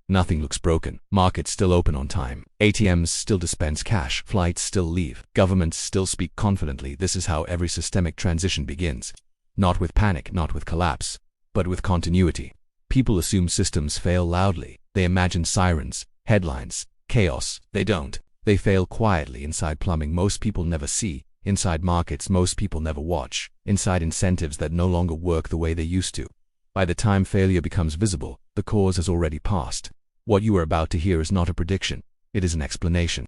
Nothing looks broken. Markets still open on time. ATMs still dispense cash. Flights still leave. Governments still speak confidently. This is how every systemic transition begins. Not with panic, not with collapse, but with continuity. People assume systems fail loudly. They imagine sirens, headlines, chaos. They don't. They fail quietly inside plumbing most people never see, inside markets most people never watch, inside incentives that no longer work the way they used to. By the time failure becomes visible, the cause has already passed. What you are about to hear is not a prediction, it is an explanation.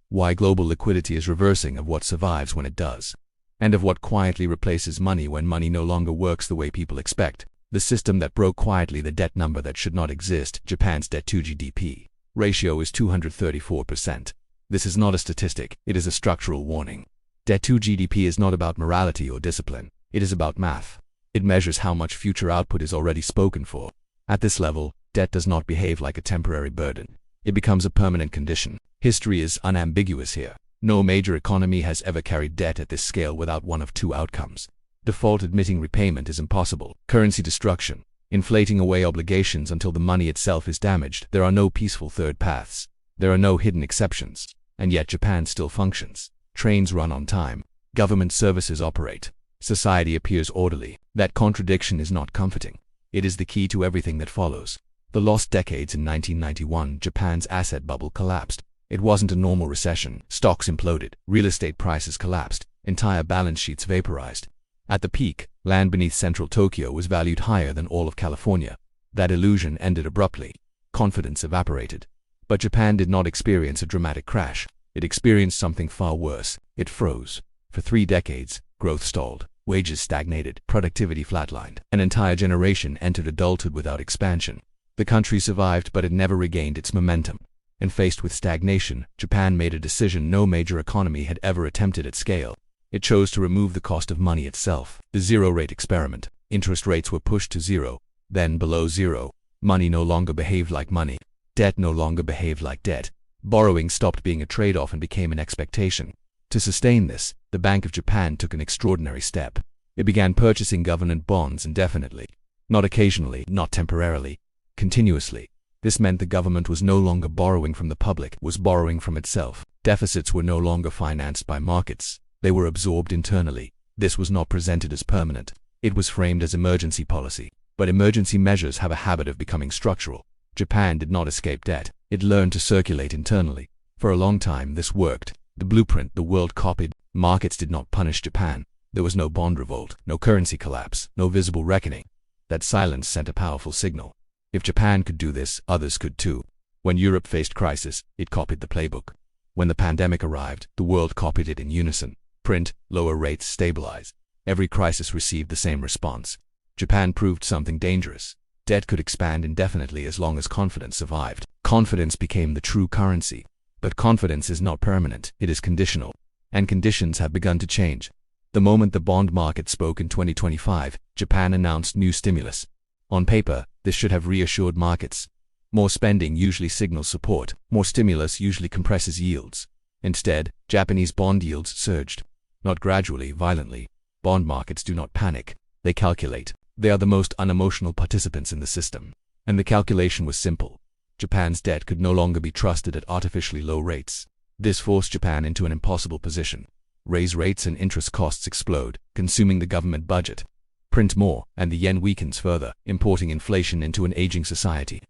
Why global liquidity is reversing of what survives when it does, and of what quietly replaces money when money no longer works the way people expect. The system that broke quietly, the debt number that should not exist. Japan's debt to GDP ratio is 234%. This is not a statistic, it is a structural warning. Debt to GDP is not about morality or discipline, it is about math. It measures how much future output is already spoken for. At this level, debt does not behave like a temporary burden. It becomes a permanent condition. History is unambiguous here. No major economy has ever carried debt at this scale without one of two outcomes. Default, admitting repayment is impossible. Currency destruction, inflating away obligations until the money itself is damaged. There are no peaceful third paths. There are no hidden exceptions. And yet Japan still functions. Trains run on time. Government services operate. Society appears orderly. That contradiction is not comforting. It is the key to everything that follows. The lost decades. In 1991, Japan's asset bubble collapsed. It wasn't a normal recession. Stocks imploded. Real estate prices collapsed. Entire balance sheets vaporized. At the peak, land beneath central Tokyo was valued higher than all of California. That illusion ended abruptly. Confidence evaporated. But Japan did not experience a dramatic crash. It experienced something far worse. It froze. For 3 decades, growth stalled. Wages stagnated, productivity flatlined. An entire generation entered adulthood without expansion. The country survived, but it never regained its momentum. And faced with stagnation, Japan made a decision no major economy had ever attempted at scale. It chose to remove the cost of money itself. The zero-rate experiment. Interest rates were pushed to zero, then below zero. Money no longer behaved like money. Debt no longer behaved like debt. Borrowing stopped being a trade-off and became an expectation. To sustain this, the Bank of Japan took an extraordinary step. It began purchasing government bonds indefinitely. Not occasionally, not temporarily, continuously. This meant the government was no longer borrowing from the public, it was borrowing from itself. Deficits were no longer financed by markets. They were absorbed internally. This was not presented as permanent. It was framed as emergency policy. But emergency measures have a habit of becoming structural. Japan did not escape debt. It learned to circulate internally. For a long time, this worked. The blueprint the world copied. Markets did not punish Japan. There was no bond revolt, no currency collapse, no visible reckoning. That silence sent a powerful signal. If Japan could do this, others could too. When Europe faced crisis, it copied the playbook. When the pandemic arrived, the world copied it in unison. Print, lower rates, stabilize. Every crisis received the same response. Japan proved something dangerous. Debt could expand indefinitely as long as confidence survived. Confidence became the true currency. But confidence is not permanent, it is conditional. And conditions have begun to change. The moment the bond market spoke in 2025, Japan announced new stimulus. On paper, this should have reassured markets. More spending usually signals support. More stimulus usually compresses yields. Instead, Japanese bond yields surged. Not gradually, violently. Bond markets do not panic. They calculate. They are the most unemotional participants in the system. And the calculation was simple. Japan's debt could no longer be trusted at artificially low rates. This forced Japan into an impossible position. Raise rates and interest costs explode, consuming the government budget. Print more, and the yen weakens further, importing inflation into an aging society.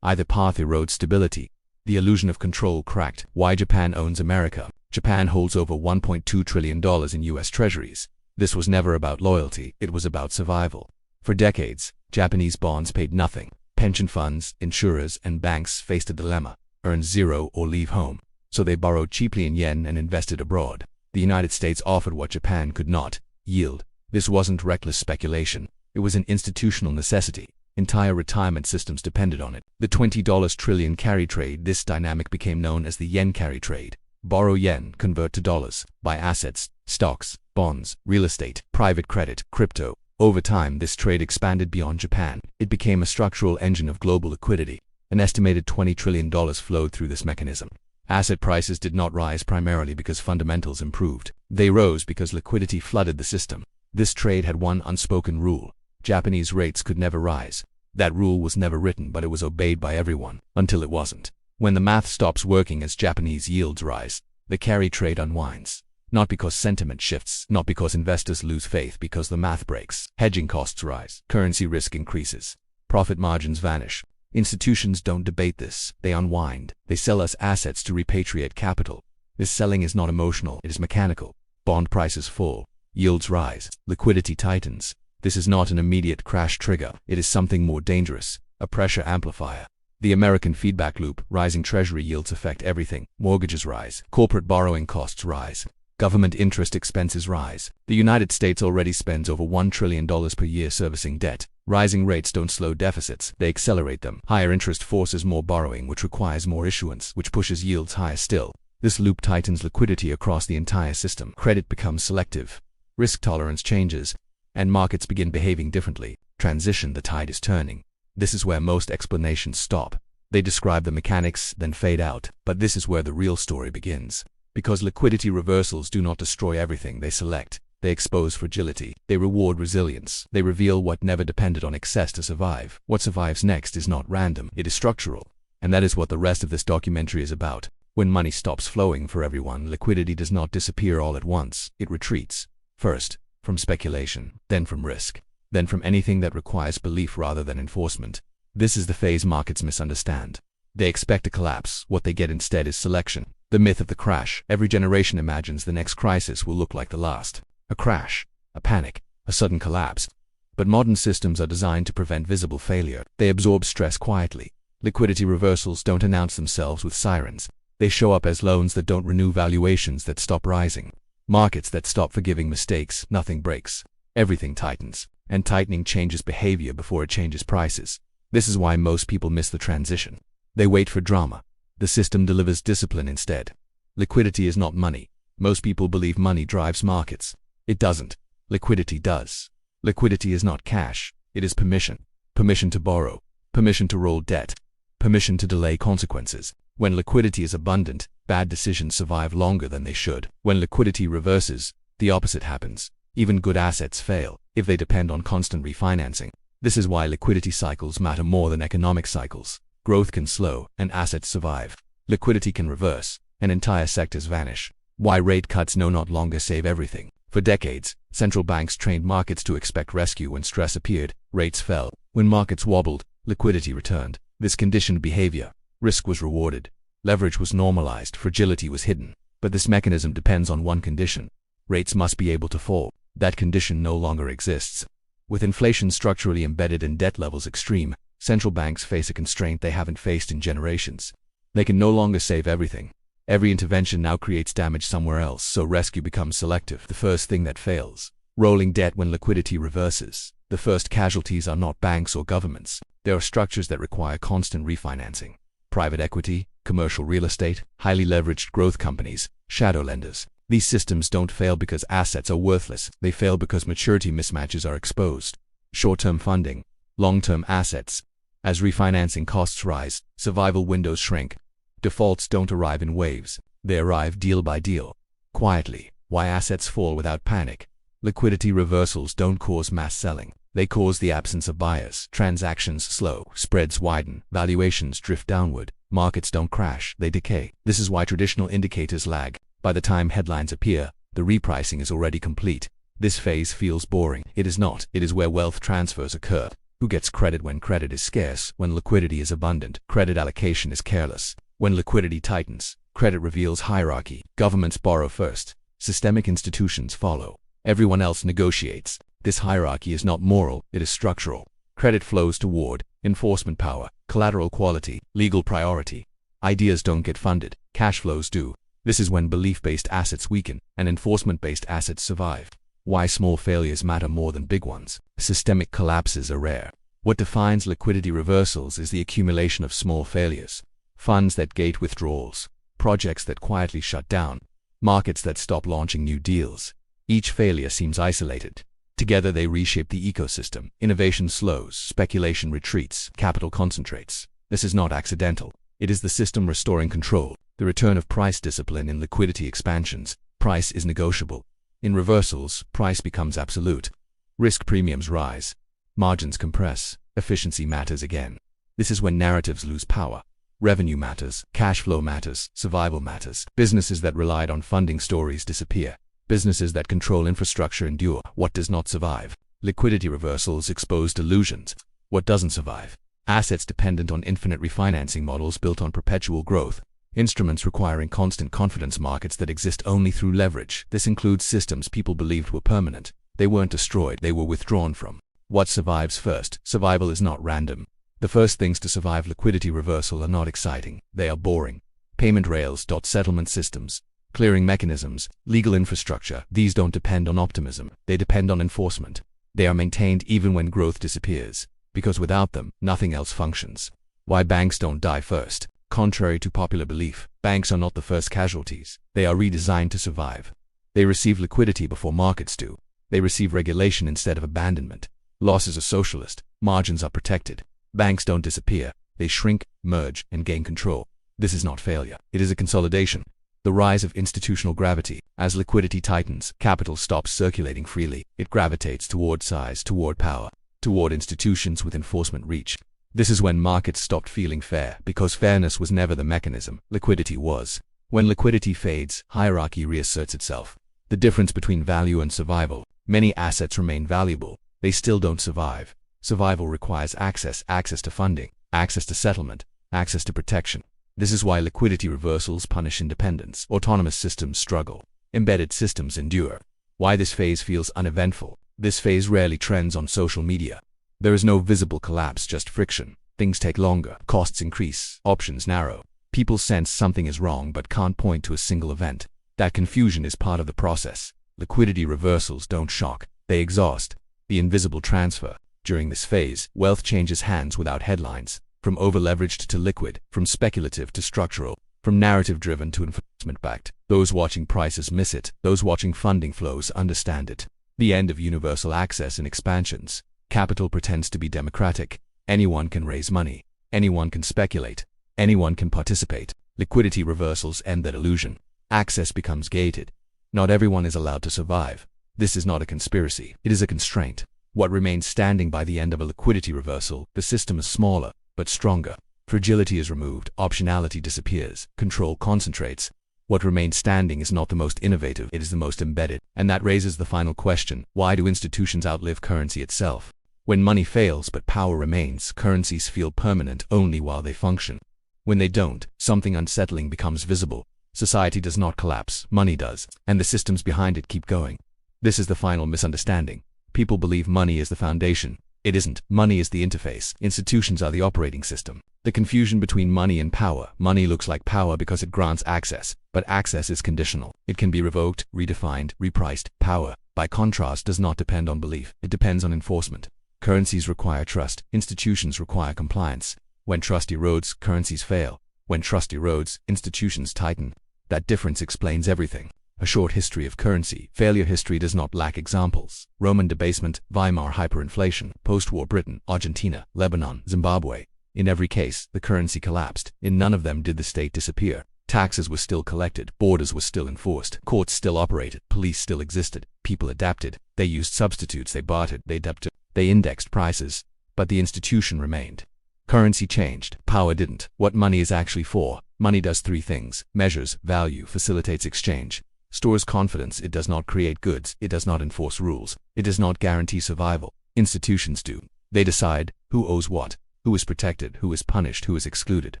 Either path erodes stability. The illusion of control cracked. Why Japan owns America. Japan holds over $1.2 trillion in U.S. treasuries. This was never about loyalty, it was about survival. For decades, Japanese bonds paid nothing. Pension funds, insurers, and banks faced a dilemma: earn zero or leave home. So they borrowed cheaply in yen and invested abroad. The United States offered what Japan could not: yield. This wasn't reckless speculation. It was an institutional necessity. Entire retirement systems depended on it. The $20 trillion carry trade. This dynamic became known as the yen carry trade. Borrow yen, convert to dollars, buy assets, stocks, bonds, real estate, private credit, crypto. Over time, this trade expanded beyond Japan. It became a structural engine of global liquidity. An estimated $20 trillion flowed through this mechanism. Asset prices did not rise primarily because fundamentals improved. They rose because liquidity flooded the system. This trade had one unspoken rule: Japanese rates could never rise. That rule was never written, but it was obeyed by everyone, until it wasn't. When the math stops working as Japanese yields rise, the carry trade unwinds. Not because sentiment shifts, not because investors lose faith, because the math breaks. Hedging costs rise, currency risk increases, profit margins vanish. Institutions don't debate this, they unwind. They sell us assets to repatriate capital. This selling is not emotional, it is mechanical. Bond prices fall, yields rise, liquidity tightens. This is not an immediate crash trigger, it is something more dangerous, a pressure amplifier. The American feedback loop: rising treasury yields affect everything. Mortgages rise, corporate borrowing costs rise, government interest expenses rise. The United States already spends over $1 trillion per year servicing debt. Rising rates don't slow deficits, they accelerate them. Higher interest forces more borrowing, which requires more issuance, which pushes yields higher still. This loop tightens liquidity across the entire system. Credit becomes selective, risk tolerance changes, and markets begin behaving differently. Transition: the tide is turning. This is where most explanations stop. They describe the mechanics, then fade out. But this is where the real story begins. Because liquidity reversals do not destroy everything they select. They expose fragility. They reward resilience. They reveal what never depended on excess to survive. What survives next is not random, it is structural. And that is what the rest of this documentary is about. When money stops flowing for everyone, liquidity does not disappear all at once. It retreats. First, from speculation, then from risk, then from anything that requires belief rather than enforcement. This is the phase markets misunderstand. They expect a collapse. What they get instead is selection. The myth of the crash. Every generation imagines the next crisis will look like the last. A crash, a panic, a sudden collapse. But modern systems are designed to prevent visible failure. They absorb stress quietly. Liquidity reversals don't announce themselves with sirens. They show up as loans that don't renew, valuations that stop rising, markets that stop forgiving mistakes. Nothing breaks. Everything tightens. And tightening changes behavior before it changes prices. This is why most people miss the transition. They wait for drama. The system delivers discipline instead. Liquidity is not money. Most people believe money drives markets. It doesn't. Liquidity does. Liquidity is not cash. It is permission. Permission to borrow. Permission to roll debt. Permission to delay consequences. When liquidity is abundant, bad decisions survive longer than they should. When liquidity reverses, the opposite happens. Even good assets fail if they depend on constant refinancing. This is why liquidity cycles matter more than economic cycles. Growth can slow, and assets survive. Liquidity can reverse, and entire sectors vanish. Why rate cuts no longer save everything. For decades, central banks trained markets to expect rescue when stress appeared. Rates fell. When markets wobbled, liquidity returned. This conditioned behavior. Risk was rewarded. Leverage was normalized. Fragility was hidden. But this mechanism depends on one condition. Rates must be able to fall. That condition no longer exists. With inflation structurally embedded and debt levels extreme, central banks face a constraint they haven't faced in generations. They can no longer save everything. Every intervention now creates damage somewhere else, so rescue becomes selective. The first thing that fails. Rolling debt when liquidity reverses. The first casualties are not banks or governments. They are structures that require constant refinancing. Private equity, commercial real estate, highly leveraged growth companies, shadow lenders. These systems don't fail because assets are worthless. They fail because maturity mismatches are exposed. Short-term funding, long-term assets. As refinancing costs rise, survival windows shrink. Defaults don't arrive in waves. They arrive deal by deal, quietly. Why assets fall without panic. Liquidity reversals don't cause mass selling. They cause the absence of buyers. Transactions slow, spreads widen, valuations drift downward. Markets don't crash, they decay. This is why traditional indicators lag. By the time headlines appear, the repricing is already complete. This phase feels boring. It is not. It is where wealth transfers occur. Who gets credit when credit is scarce? When liquidity is abundant, credit allocation is careless. When liquidity tightens, credit reveals hierarchy. Governments borrow first. Systemic institutions follow. Everyone else negotiates. This hierarchy is not moral, it is structural. Credit flows toward enforcement power, collateral quality, legal priority. Ideas don't get funded, cash flows do. This is when belief-based assets weaken and enforcement-based assets survive. Why small failures matter more than big ones. Systemic collapses are rare. What defines liquidity reversals is the accumulation of small failures. Funds that gate withdrawals, projects that quietly shut down, markets that stop launching new deals. Each failure seems isolated. Together they reshape the ecosystem. Innovation slows, speculation retreats, capital concentrates. This is not accidental. It is the system restoring control. The return of price discipline in liquidity expansions. Price is negotiable. In reversals, price becomes absolute. Risk premiums rise. Margins compress. Efficiency matters again. This is when narratives lose power. Revenue matters, cash flow matters, survival matters. Businesses that relied on funding stories disappear. Businesses that control infrastructure endure. What does not survive? Liquidity reversals expose delusions. What doesn't survive? Assets dependent on infinite refinancing models built on perpetual growth. Instruments requiring constant confidence, markets that exist only through leverage. This includes systems people believed were permanent. They weren't destroyed, they were withdrawn from. What survives first? Survival is not random. The first things to survive liquidity reversal are not exciting. They are boring. Payment rails, settlement systems, clearing mechanisms, legal infrastructure. These don't depend on optimism. They depend on enforcement. They are maintained even when growth disappears, because without them, nothing else functions. Why banks don't die first? Contrary to popular belief, banks are not the first casualties. They are redesigned to survive. They receive liquidity before markets do. They receive regulation instead of abandonment. Losses are socialist. Margins are protected. Banks don't disappear. They shrink, merge, and gain control. This is not failure. It is a consolidation. The rise of institutional gravity. As liquidity tightens, capital stops circulating freely. It gravitates toward size, toward power, toward institutions with enforcement reach. This is when markets stopped feeling fair, because fairness was never the mechanism. Liquidity was. When liquidity fades, hierarchy reasserts itself. The difference between value and survival. Many assets remain valuable. They still don't survive. Survival requires access to funding, access to settlement, access to protection. This is why liquidity reversals punish independence. Autonomous systems struggle. Embedded systems endure. Why this phase feels uneventful. This phase rarely trends on social media. There is no visible collapse, just friction. Things take longer, costs increase, options narrow. People sense something is wrong but can't point to a single event. That confusion is part of the process. Liquidity reversals don't shock, they exhaust. The invisible transfer. During this phase, wealth changes hands without headlines, from over-leveraged to liquid, from speculative to structural, from narrative-driven to enforcement-backed. Those watching prices miss it, those watching funding flows understand it. The end of universal access and expansions. Capital pretends to be democratic. Anyone can raise money. Anyone can speculate. Anyone can participate. Liquidity reversals end that illusion. Access becomes gated. Not everyone is allowed to survive. This is not a conspiracy, it is a constraint. What remains standing by the end of a liquidity reversal? The system is smaller, but stronger. Fragility is removed, optionality disappears, control concentrates. What remains standing is not the most innovative, it is the most embedded. And that raises the final question: why do institutions outlive currency itself? When money fails but power remains, currencies feel permanent only while they function. When they don't, something unsettling becomes visible. Society does not collapse, money does, and the systems behind it keep going. This is the final misunderstanding. People believe money is the foundation. It isn't. Money is the interface. Institutions are the operating system. The confusion between money and power. Money looks like power because it grants access, but access is conditional. It can be revoked, redefined, repriced. Power, by contrast, does not depend on belief. It depends on enforcement. Currencies require trust. Institutions require compliance. When trust erodes, currencies fail. When trust erodes, institutions tighten. That difference explains everything. A short history of currency. Failure history does not lack examples. Roman debasement, Weimar hyperinflation, post-war Britain, Argentina, Lebanon, Zimbabwe. In every case, the currency collapsed. In none of them did the state disappear. Taxes were still collected, borders were still enforced, courts still operated, police still existed. People adapted. They used substitutes, they bartered, they adapted, they indexed prices. But the institution remained. Currency changed. Power didn't. What money is actually for? Money does three things: measures value, facilitates exchange, stores confidence. It does not create goods. It does not enforce rules. It does not guarantee survival. Institutions do. They decide who owes what, who is protected, who is punished, who is excluded.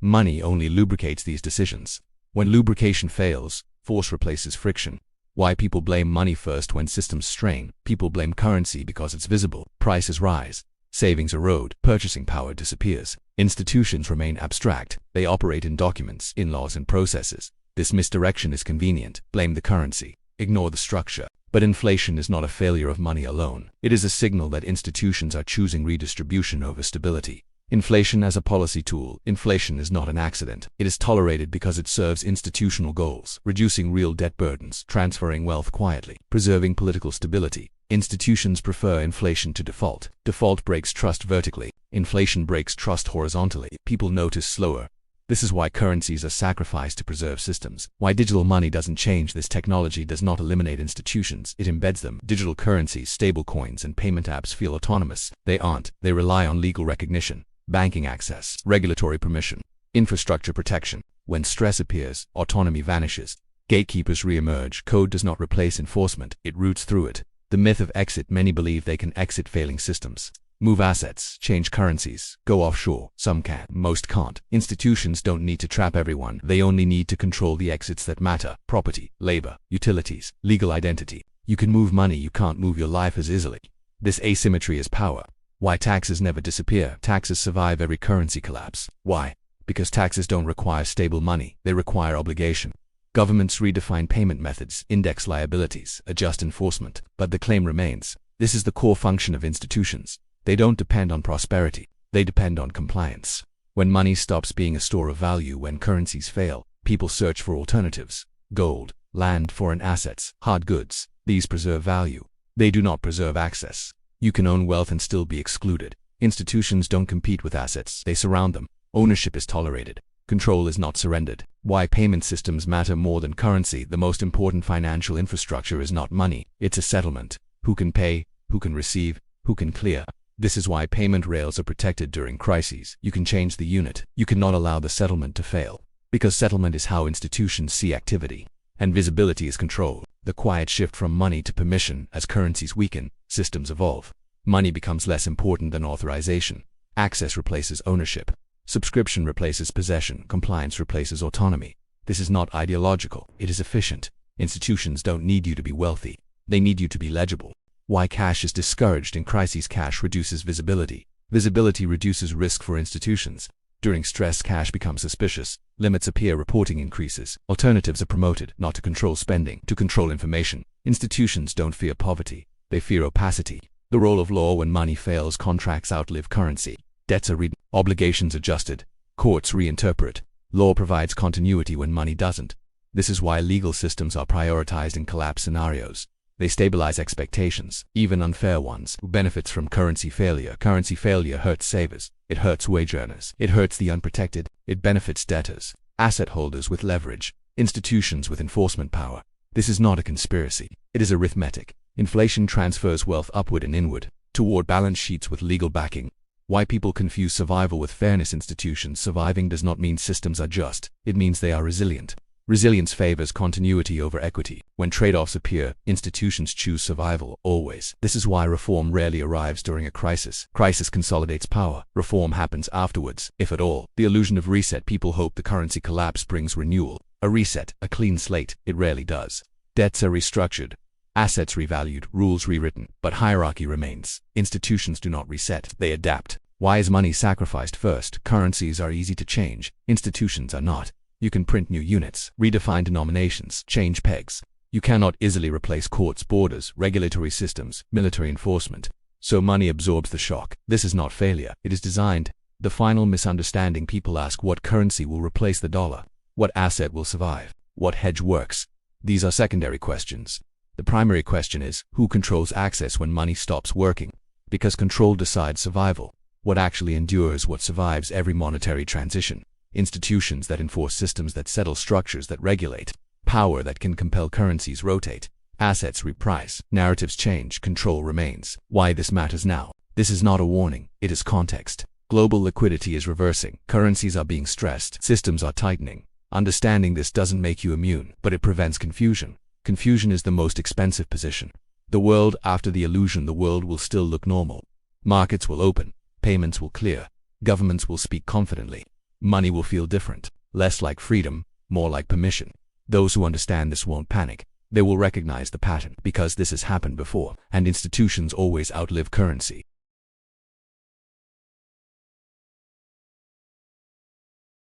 Money only lubricates these decisions. When lubrication fails, force replaces friction. Why people blame money first when systems strain? People blame currency because it's visible. Prices rise. Savings erode. Purchasing power disappears. Institutions remain abstract. They operate in documents, in laws and processes. This misdirection is convenient. Blame the currency. Ignore the structure. But inflation is not a failure of money alone. It is a signal that institutions are choosing redistribution over stability. Inflation as a policy tool. Inflation is not an accident. It is tolerated because it serves institutional goals, reducing real debt burdens, transferring wealth quietly, preserving political stability. Institutions prefer inflation to default. Default breaks trust vertically. Inflation breaks trust horizontally. People notice slower. This is why currencies are sacrificed to preserve systems. Why digital money doesn't change. This technology does not eliminate institutions, it embeds them. Digital currencies, stablecoins, and payment apps feel autonomous. They aren't. They rely on legal recognition, banking access, regulatory permission, infrastructure protection. When stress appears, autonomy vanishes. Gatekeepers re-emerge. Code does not replace enforcement, it roots through it. The myth of exit. Many believe they can exit failing systems. Move assets, change currencies, go offshore. Some can, most can't. Institutions don't need to trap everyone. They only need to control the exits that matter. Property, labor, utilities, legal identity. You can move money, you can't move your life as easily. This asymmetry is power. Why taxes never disappear. Taxes survive every currency collapse. Why? Because taxes don't require stable money, they require obligation. Governments redefine payment methods, index liabilities, adjust enforcement, but the claim remains. This is the core function of institutions. They don't depend on prosperity, they depend on compliance. When money stops being a store of value, when currencies fail, people search for alternatives. Gold, land, foreign assets, hard goods. These preserve value. They do not preserve access. You can own wealth and still be excluded. Institutions don't compete with assets, they surround them. Ownership is tolerated. Control is not surrendered. Why payment systems matter more than currency. The most important financial infrastructure is not money, it's a settlement. Who can pay, who can receive, who can clear. This is why payment rails are protected during crises. You can change the unit. You cannot allow the settlement to fail. Because settlement is how institutions see activity. And visibility is control. The quiet shift from money to permission. As currencies weaken, systems evolve. Money becomes less important than authorization. Access replaces ownership. Subscription replaces possession. Compliance replaces autonomy. This is not ideological. It is efficient. Institutions don't need you to be wealthy. They need you to be legible. Why cash is discouraged in crises. Cash reduces visibility. Visibility reduces risk for institutions. During stress, cash becomes suspicious. Limits appear, reporting increases. Alternatives are promoted, not to control spending, to control information. Institutions don't fear poverty. They fear opacity. The role of law when money fails. Contracts outlive currency. Debts are obligations adjusted. Courts reinterpret. Law provides continuity when money doesn't. This is why legal systems are prioritized in collapse scenarios. They stabilize expectations, even unfair ones. Who benefits from currency failure? Currency failure hurts savers. It hurts wage earners. It hurts the unprotected. It benefits debtors, asset holders with leverage, institutions with enforcement power. This is not a conspiracy. It is arithmetic. Inflation transfers wealth upward and inward, toward balance sheets with legal backing. Why people confuse survival with fairness. Institutions surviving does not mean systems are just. It means they are resilient. Resilience favors continuity over equity. When trade-offs appear, institutions choose survival, always. This is why reform rarely arrives during a crisis. Crisis consolidates power. Reform happens afterwards, if at all. The illusion of reset. People hope the currency collapse brings renewal. A reset, a clean slate. It rarely does. Debts are restructured. Assets revalued, rules rewritten, but hierarchy remains. Institutions do not reset, they adapt. Why is money sacrificed first? Currencies are easy to change. Institutions are not. You can print new units, redefine denominations, change pegs. You cannot easily replace courts, borders, regulatory systems, military enforcement. So money absorbs the shock. This is not failure, it is designed. The final misunderstanding. People ask what currency will replace the dollar? What asset will survive? What hedge works? These are secondary questions. The primary question is, who controls access when money stops working? Because control decides survival. What actually endures? What survives every monetary transition? Institutions that enforce, systems that settle, structures that regulate, power that can compel currencies rotate, assets reprice, narratives change, control remains. Why this matters now? This is not a warning, it is context. Global liquidity is reversing, currencies are being stressed, systems are tightening. Understanding this doesn't make you immune, but it prevents confusion. Confusion is the most expensive position. The world after the illusion. The world will still look normal. Markets will open, payments will clear, governments will speak confidently. Money will feel different, less like freedom, more like permission. Those who understand this won't panic. They will recognize the pattern, because this has happened before, and institutions always outlive currency.